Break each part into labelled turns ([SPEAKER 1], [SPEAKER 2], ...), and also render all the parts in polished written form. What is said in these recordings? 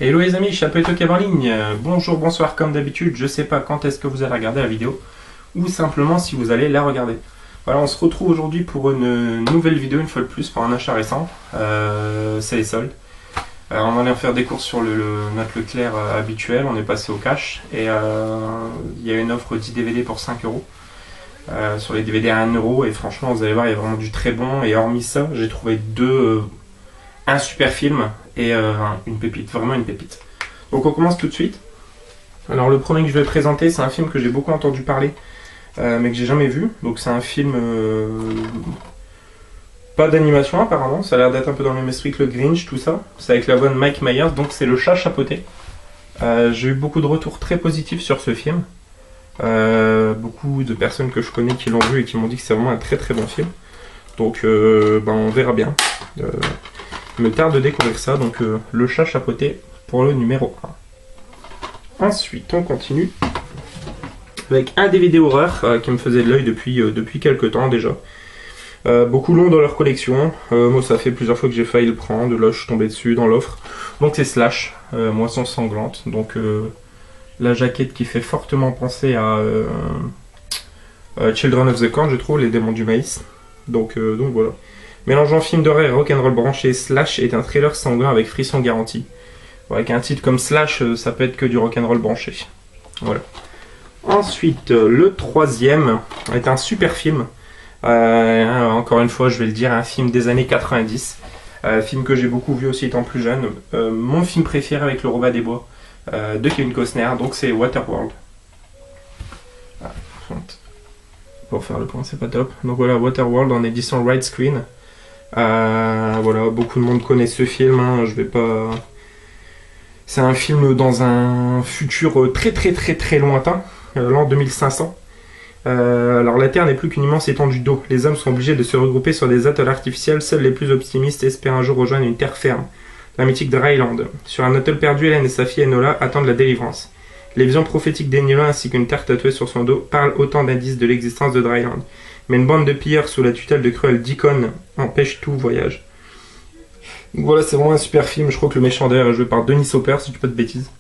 [SPEAKER 1] Hello les amis, Chapelito Cave en ligne. Bonjour, bonsoir, comme d'habitude. Je sais pas quand est-ce que vous allez regarder la vidéo ou simplement si vous allez la regarder. Voilà, on se retrouve aujourd'hui pour une nouvelle vidéo, une fois de plus, pour un achat récent. C'est les soldes. On allait faire des courses sur notre Leclerc habituel. On est passé au cash et il y a une offre 10 DVD pour 5 euros. Sur les DVD à 1 euro, et franchement, vous allez voir, il y a vraiment du très bon. Et hormis ça, j'ai trouvé un super film et une pépite, vraiment une pépite. Donc on commence tout de suite. Alors le premier que je vais présenter, c'est un film que j'ai beaucoup entendu parler, mais que j'ai jamais vu. Donc c'est un film pas d'animation apparemment, ça a l'air d'être un peu dans le même esprit que le Grinch, tout ça. C'est avec la voix de Mike Myers, donc c'est Le Chat Chapeauté. J'ai eu beaucoup de retours très positifs sur ce film. Beaucoup de personnes que je connais qui l'ont vu et qui m'ont dit que c'est vraiment un très très bon film. Donc on verra bien. Il me tarde de découvrir ça, donc Le Chat Chapeauté pour le numéro 1. Ensuite, on continue avec un DVD horreur qui me faisait de l'œil depuis quelques temps déjà. Beaucoup l'ont dans leur collection. Moi, ça fait plusieurs fois que j'ai failli le prendre. Là, je suis tombé dessus dans l'offre. Donc, c'est Slash, Moisson sanglante. Donc, la jaquette qui fait fortement penser à Children of the Corn, je trouve, les démons du maïs. Donc voilà. Mélangeant film d'horreur et rock'n'roll branché, Slash est un thriller sanglant avec frisson garanti. Avec un titre comme Slash, ça peut être que du rock'n'roll branché. Voilà. Ensuite, le troisième est un super film. Encore une fois, je vais le dire, un film des années 90. Film que j'ai beaucoup vu aussi étant plus jeune. Mon film préféré avec le Robin des Bois de Kevin Costner, donc c'est Waterworld. Pour faire le point, c'est pas top. Donc voilà, Waterworld en édition widescreen. Voilà, beaucoup de monde connaît ce film, hein, je vais pas... C'est un film dans un futur très lointain, l'an 2500. Alors la Terre n'est plus qu'une immense étendue d'eau. Les hommes sont obligés de se regrouper sur des atolls artificiels. Seuls les plus optimistes espèrent un jour rejoindre une terre ferme, la mythique Dryland. Sur un atoll perdu, Hélène et sa fille Enola attendent la délivrance. Les visions prophétiques d'Enola ainsi qu'une terre tatouée sur son dos parlent autant d'indices de l'existence de Dryland. Mais une bande de pilleurs sous la tutelle de cruels Deacon empêche tout voyage. Donc voilà, c'est vraiment un super film. Je crois que le méchant derrière est joué par Denis Hopper, si je dis pas de bêtises.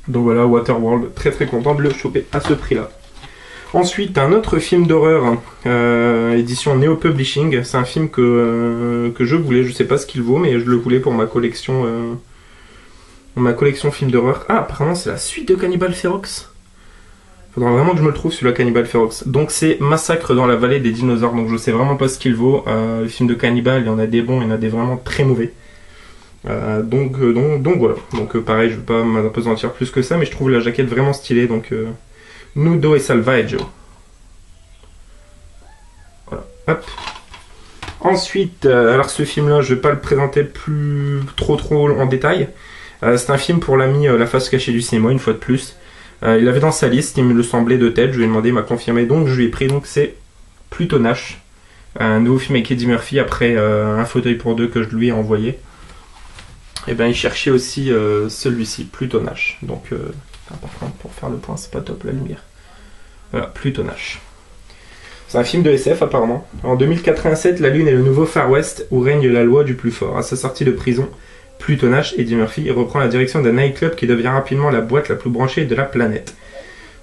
[SPEAKER 1] Donc voilà, Waterworld, très content de le choper à ce prix-là. Ensuite, un autre film d'horreur, édition Neo Publishing. C'est un film que je voulais, je sais pas ce qu'il vaut, mais je le voulais pour ma collection film d'horreur. Ah, apparemment c'est la suite de Cannibal Ferox. Faudra vraiment que je me le trouve sur la Cannibal Ferox. Donc c'est Massacre dans la vallée des dinosaures. Donc je sais vraiment pas ce qu'il vaut. Le film de Cannibal, il y en a des bons, il y en a des vraiment très mauvais. Donc voilà. Donc pareil, je vais pas m'apesantir plus que ça, mais je trouve la jaquette vraiment stylée. Donc Nudo et Salvaggio. Voilà. Hop. Ensuite, alors ce film-là, je vais pas le présenter plus trop en détail. C'est un film pour l'ami La Face Cachée du cinéma, une fois de plus. Il avait dans sa liste, il me le semblait de tête, je lui ai demandé, il m'a confirmé, donc je lui ai pris, donc c'est Plutonache, un nouveau film avec Eddie Murphy après Un fauteuil pour deux que je lui ai envoyé. Et bien il cherchait aussi celui-ci, Plutonache. Donc par contre pour faire le point c'est pas top la lumière. Voilà, Plutonache. C'est un film de SF apparemment. En 2087, la Lune est le nouveau Far West où règne la loi du plus fort. À sa sortie de prison, Plutonache, Eddie Murphy, reprend la direction d'un nightclub qui devient rapidement la boîte la plus branchée de la planète.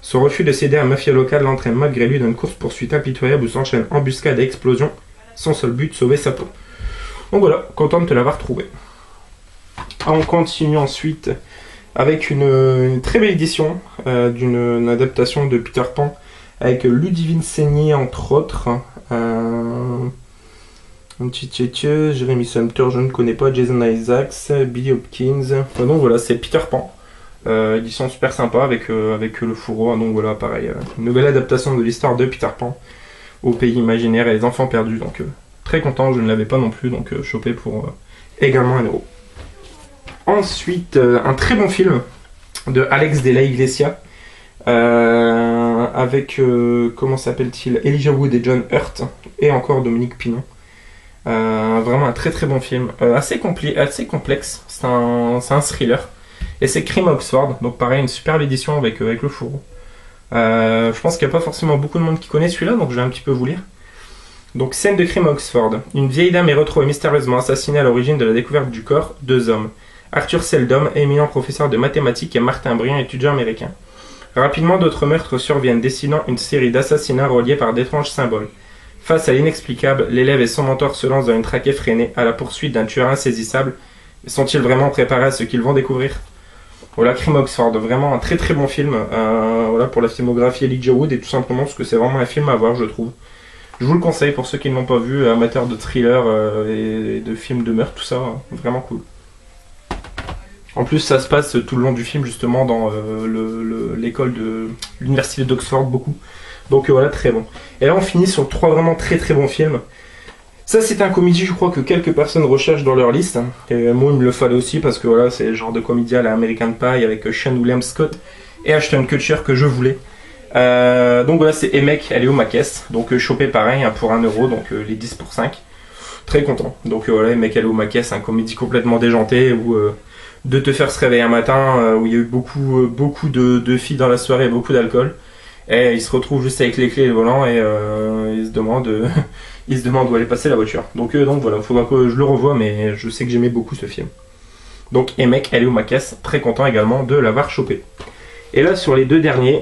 [SPEAKER 1] Son refus de céder à un mafia local l'entraîne malgré lui dans une course-poursuite impitoyable où s'enchaînent embuscades et explosions. Son seul but, sauver sa peau. Donc voilà, content de te l'avoir trouvé. On continue ensuite avec une très belle édition d'une adaptation de Peter Pan avec Ludivine Seigné entre autres. Jeremy Sumpter, je ne connais pas, Jason Isaacs, Billy Hopkins. Donc voilà, c'est Peter Pan. Édition super sympa avec le fourreau. Donc voilà, pareil, une nouvelle adaptation de l'histoire de Peter Pan au pays imaginaire et les enfants perdus. Donc très content, je ne l'avais pas non plus, donc chopé pour également 1 euro. Ensuite, un très bon film de Alex de la Iglesia avec, comment s'appelle-t-il, Elijah Wood et John Hurt et encore Dominique Pinon. Vraiment un très bon film, assez complexe, c'est un thriller, et c'est Crime à Oxford, donc pareil, une superbe édition avec le fourreau. Je pense qu'il n'y a pas forcément beaucoup de monde qui connaît celui-là, donc je vais un petit peu vous lire. Donc, scène de crime à Oxford. Une vieille dame est retrouvée mystérieusement assassinée à l'origine de la découverte du corps, 2 hommes. Arthur Seldom, éminent professeur de mathématiques, et Martin Brien, étudiant américain. Rapidement, d'autres meurtres surviennent, dessinant une série d'assassinats reliés par d'étranges symboles. Face à l'inexplicable, l'élève et son mentor se lancent dans une traque effrénée à la poursuite d'un tueur insaisissable. Mais sont-ils vraiment préparés à ce qu'ils vont découvrir? Voilà, Crime Oxford, vraiment un très très bon film. Voilà, pour la filmographie Elijah Wood, et tout simplement parce que c'est vraiment un film à voir, je trouve. Je vous le conseille pour ceux qui ne l'ont pas vu, amateurs de thriller et de films de meurtre, tout ça, vraiment cool. En plus, ça se passe tout le long du film, justement, dans l'école de l'université d'Oxford, beaucoup. Donc voilà, très bon. Et là, on finit sur 3 vraiment très très bons films. Ça, c'est un comédie, je crois, que quelques personnes recherchent dans leur liste. Et moi, il me le fallait aussi, parce que voilà, c'est le genre de comédie à la American Pie avec Sean William Scott et Ashton Kutcher que je voulais. Donc voilà, c'est Emek, elle est où ma caisse. Donc chopé pareil, hein, pour 1€, donc les 10 pour 5. Très content. Donc voilà, Emek, elle est où ma caisse, un comédie complètement déjantée où de te faire se réveiller un matin, où il y a eu beaucoup de filles dans la soirée, beaucoup d'alcool. Et il se retrouve juste avec les clés et le volant et il se demande où allait passer la voiture. Donc voilà, il faudra que je le revoie, mais je sais que j'aimais beaucoup ce film. Donc Emek, elle est où ma caisse, très content également de l'avoir chopé. Et là, sur les 2 derniers,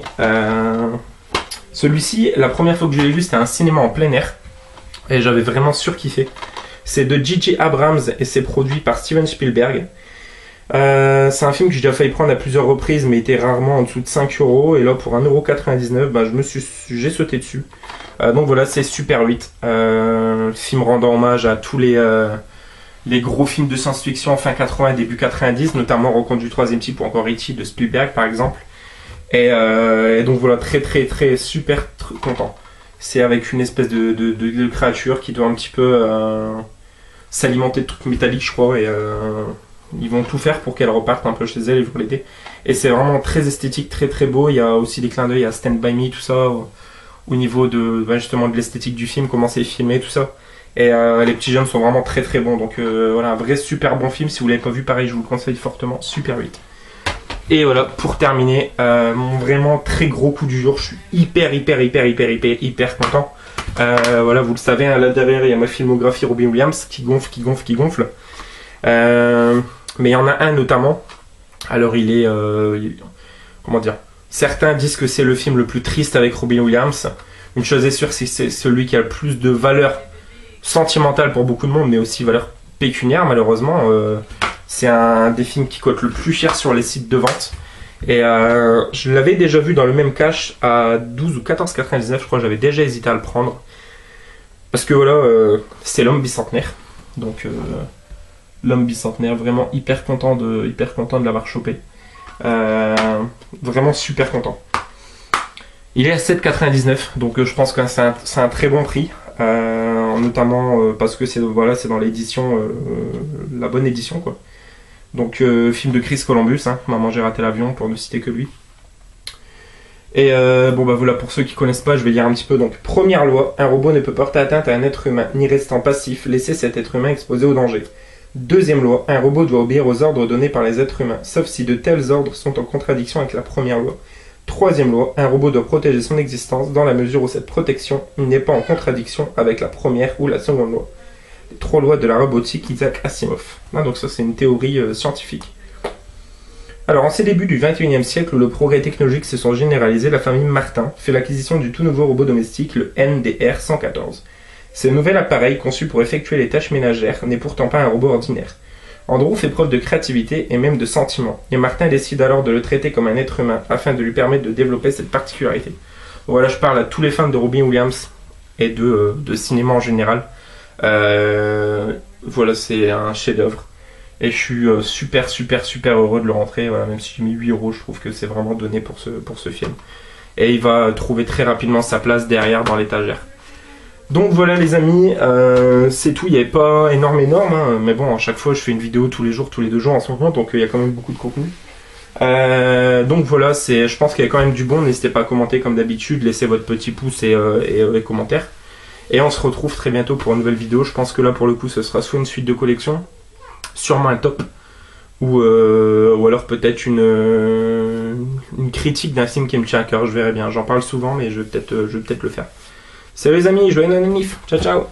[SPEAKER 1] celui-ci, la première fois que je l'ai vu, c'était un cinéma en plein air. Et j'avais vraiment surkiffé. C'est de J.J. Abrams et c'est produit par Steven Spielberg. C'est un film que j'ai déjà failli prendre à plusieurs reprises, mais était rarement en dessous de 5€. Et là, pour 1,99€, bah, j'ai sauté dessus. Donc voilà, c'est Super 8. Film rendant hommage à tous les gros films de science-fiction fin 80 début 90, notamment Rencontre du troisième type ou encore E.T. de Spielberg par exemple. Et donc voilà, très super content. C'est avec une espèce de créature qui doit un petit peu s'alimenter de trucs métalliques, je crois, et ils vont tout faire pour qu'elle reparte un peu chez elle et pour l'aider. Et c'est vraiment très esthétique, très beau. Il y a aussi des clins d'œil à Stand By Me, tout ça, au niveau justement de l'esthétique du film, comment c'est filmé, tout ça. Et les petits jeunes sont vraiment très bons. Donc voilà, un vrai super bon film. Si vous l'avez pas vu, pareil, je vous le conseille fortement. Super 8. Et voilà, pour terminer, mon vraiment très gros coup du jour. Je suis hyper content. Voilà, vous le savez, hein, là derrière, il y a ma filmographie Robin Williams qui gonfle. Mais il y en a un notamment. Alors comment dire, certains disent que c'est le film le plus triste avec Robin Williams. Une chose est sûre, c'est que c'est celui qui a le plus de valeur sentimentale pour beaucoup de monde, mais aussi valeur pécuniaire, malheureusement. C'est un des films qui coûte le plus cher sur les sites de vente. Et je l'avais déjà vu dans le même cash à 12 ou 14,99, je crois. J'avais déjà hésité à le prendre. Parce que voilà, c'est l'homme bicentenaire. Donc l'homme bicentenaire, vraiment hyper content de l'avoir chopé. Vraiment super content. Il est à 7,99, donc je pense que c'est un très bon prix. Notamment parce que c'est dans l'édition, la bonne édition quoi. Donc film de Chris Columbus, hein, Maman j'ai raté l'avion pour ne citer que lui. Et voilà, pour ceux qui connaissent pas, je vais lire un petit peu. Donc première loi, un robot ne peut porter atteinte à un être humain, ni restant passif, laisser cet être humain exposé au danger. Deuxième loi, un robot doit obéir aux ordres donnés par les êtres humains, sauf si de tels ordres sont en contradiction avec la première loi. Troisième loi, un robot doit protéger son existence dans la mesure où cette protection n'est pas en contradiction avec la première ou la seconde loi. Les 3 lois de la robotique, Isaac Asimov. Donc ça, c'est une théorie scientifique. Alors, en ces débuts du XXIe siècle, où le progrès technologique se sont généralisés, la famille Martin fait l'acquisition du tout nouveau robot domestique, le NDR-114. Ce nouvel appareil, conçu pour effectuer les tâches ménagères, n'est pourtant pas un robot ordinaire. Andrew fait preuve de créativité et même de sentiment, et Martin décide alors de le traiter comme un être humain, afin de lui permettre de développer cette particularité. Voilà, je parle à tous les fans de Robin Williams et de cinéma en général. Voilà, c'est un chef-d'œuvre. Et je suis super heureux de le rentrer. Voilà, même si j'ai mis 8€, je trouve que c'est vraiment donné pour ce film. Et il va trouver très rapidement sa place derrière dans l'étagère. Donc voilà les amis, c'est tout. Il n'y avait pas énorme, hein, mais bon, à chaque fois je fais une vidéo tous les jours, tous les 2 jours en ce moment, donc il y a quand même beaucoup de contenu. Donc voilà, je pense qu'il y a quand même du bon. N'hésitez pas à commenter comme d'habitude, laissez votre petit pouce et les commentaires. Et on se retrouve très bientôt pour une nouvelle vidéo. Je pense que là pour le coup ce sera soit une suite de collection, sûrement un top, ou alors peut-être une critique d'un film qui me tient à cœur. Je verrai bien, j'en parle souvent mais je vais peut-être le faire. Salut les amis, joyeux anniversaire, ciao ciao.